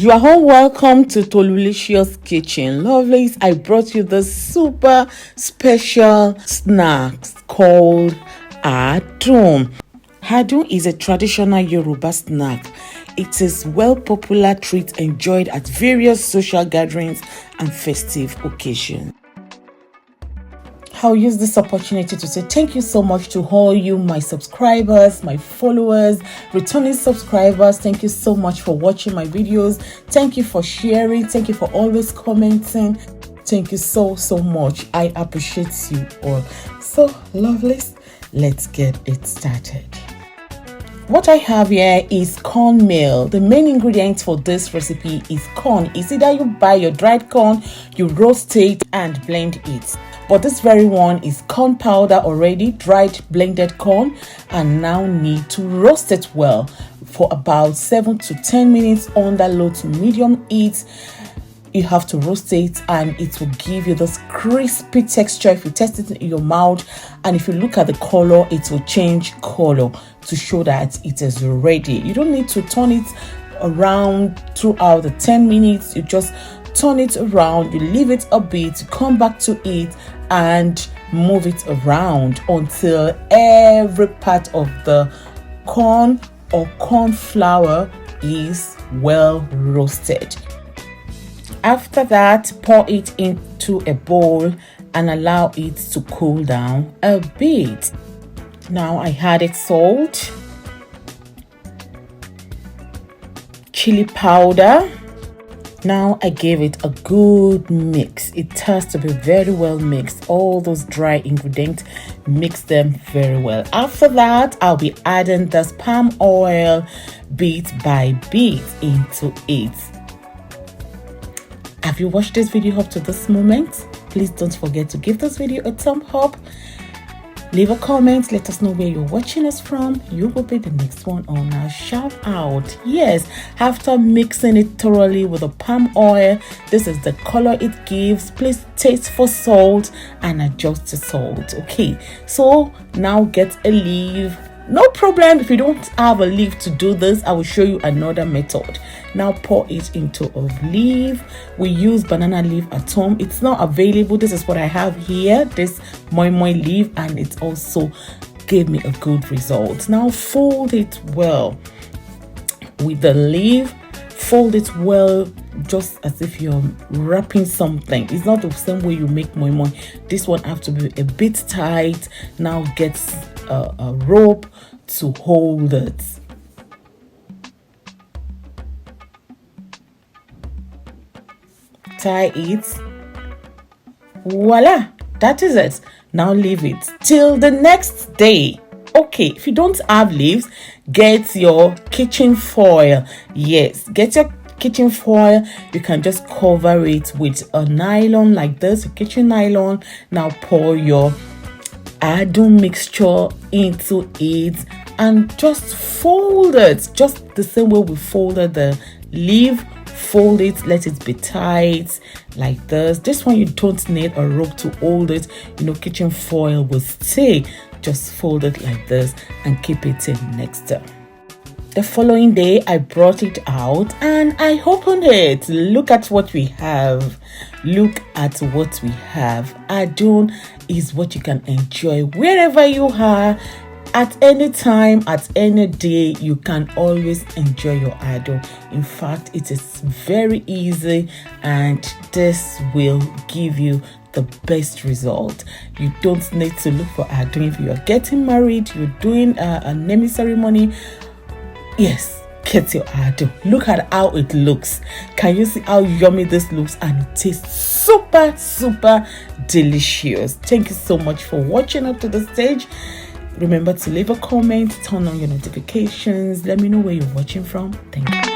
You are all welcome to Tolulicious Kitchen. Lovelies, I brought you this super special snacks called Adun. Adun is a traditional Yoruba snack. It is well popular treat enjoyed at various social gatherings and festive occasions. I'll use this opportunity to say thank you so much to all you, my subscribers, my followers, returning subscribers. Thank you so much for watching my videos. Thank you for sharing. Thank you for always commenting. Thank you so much. I appreciate you all. So, lovelies, let's get it started. What I have here is cornmeal. The main ingredient for this recipe is corn. It's either you buy your dried corn, you roast it and blend it. But this very one is corn powder already, dried blended corn, and now need to roast it well for about 7 to 10 minutes under low to medium heat. You have to roast it and it will give you this crispy texture if you test it in your mouth, and if you look at the color, it will change color to show that it is ready. You don't need to turn it around throughout the 10 minutes. You just turn it around, you leave it a bit, come back to it and move it around until every part of the corn or corn flour is well roasted. After that, pour it into a bowl and allow it to cool down a bit. Now I added salt, chili powder. Now I gave it a good mix. It has to be very well mixed. All those dry ingredients, mix them very well. After that, I'll be adding this palm oil bit by bit into it. Have you watched this video up to this moment? Please don't forget to give this video a thumb up. Leave a comment, let us know where you're watching us from. You will be the next one on our shout out. Yes, after mixing it thoroughly with the palm oil, this is the color it gives. Please taste for salt and adjust the salt. Okay, so now get a leaf. No problem if you don't have a leaf to do this. I will show you another method. Now pour it into a leaf. We use banana leaf at home. It's not available. This is what I have here, this moi moi leaf, and it also gave me a good result. Now fold it well with the leaf. Fold it well, just as if you're wrapping something. It's not the same way you make moi moi. This one have to be a bit tight. Now get a rope to hold it. Tie it. Voila, that is it. Now leave it till the next day. Okay, if you don't have leaves, get your kitchen foil. Yes, get your kitchen foil. You can just cover it with a nylon like this, a kitchen nylon. Now pour your Adun mixture into it and just fold it just the same way we folded the leaf. Fold it, let it be tight like this. This one you don't need a rope to hold it. You know, kitchen foil will stay. Just fold it like this and keep it in next time. The following day, I brought it out and I opened it. Look at what we have. Look at what we have. Adun is what you can enjoy wherever you are. At any time, at any day, you can always enjoy your Adun. In fact, it is very easy and this will give you the best result. You don't need to look for Adun if you are getting married, you're doing a naming ceremony. Yes, get your Adun. Look at how it looks. Can you see how yummy this looks? And it tastes super delicious. Thank you so much for watching up to the stage. Remember to leave a comment, turn on your notifications. Let me know where you're watching from. Thank you.